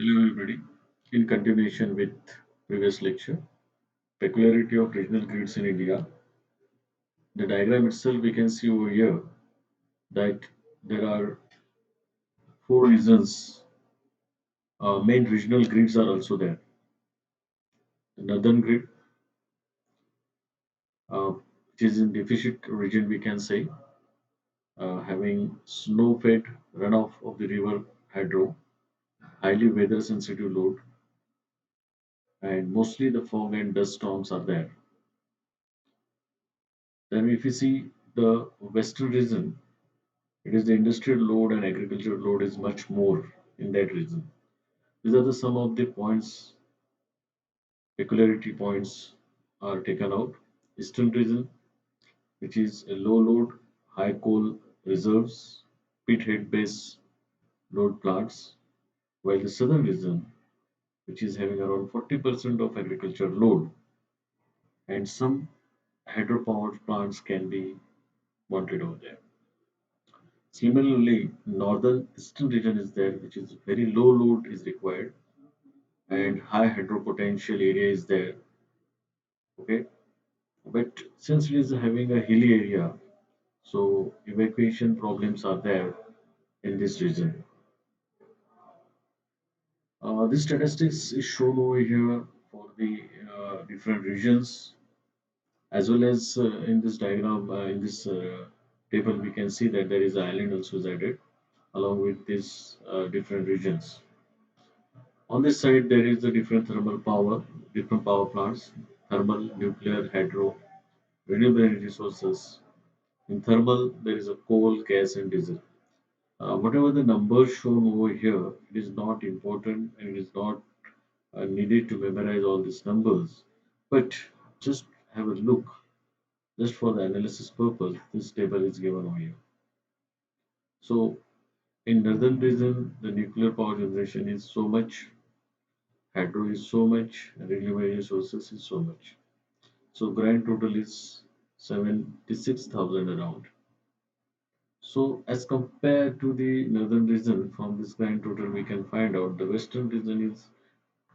Hello everybody. In continuation with previous lecture, peculiarity of regional grids in India. The diagram itself we can see over here that there are four regions. Main regional grids are also there. The northern grid, which is in deficit region, we can say, having snow-fed runoff of the river hydro, highly weather-sensitive load, and mostly the fog and dust storms are there. Then, if you see the western region, it is the industrial load and agricultural load is much more in that region. These are the some of the points, peculiarity points are taken out. Eastern region, which is a low load, high coal reserves, pit head base load plants, while the southern region, which is having around 40% of agricultural load, and some hydropower plants can be mounted over there. Similarly, northern eastern region is there, which is very low load is required and high hydro potential area is there. Okay, but since it is having a hilly area, so evacuation problems are there in this region. This statistics is shown over here for the different regions, as well as in this diagram, in this table, we can see that there is an island also is added along with these different regions. On this side, there is the different thermal power, different power plants, thermal, nuclear, hydro, renewable energy sources. In thermal, there is a coal, gas, and diesel. Whatever the numbers shown over here, it is not important and it is not needed to memorize all these numbers. But just have a look, just for the analysis purpose, this table is given over here. So, in northern region, the nuclear power generation is so much, hydro is so much, and renewable energy sources is so much. So, grand total is 76,000 around. So, as compared to the northern region, from this grand total, we can find out the western region is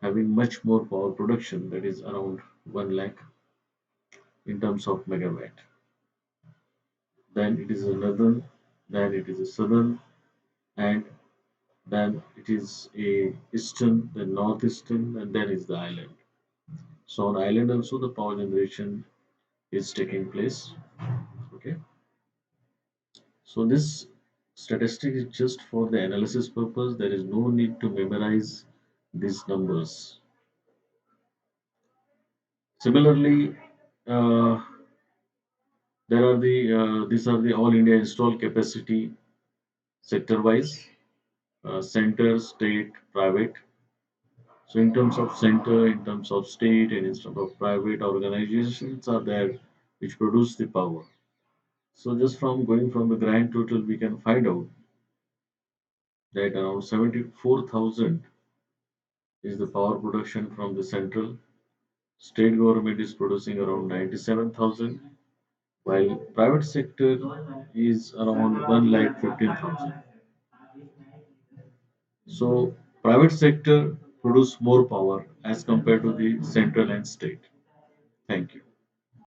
having much more power production, that is around 1 lakh in terms of megawatt. Then it is a northern, then it is a southern, and then it is a eastern, then northeastern, and then is the island. So on island also the power generation is taking place. Okay. So this statistic is just for the analysis purpose. There is no need to memorize these numbers. Similarly, uh, there are the these are the all India installed capacity sector wise, center, state, private. So in terms of center, in terms of state, and in terms of private organizations are there which produce the power. So just from going from the grand total, we can find out that around 74,000 is the power production from the central. State government is producing around 97,000, while private sector is around 1 lakh 15,000. So private sector produce more power as compared to the central and state. Thank you.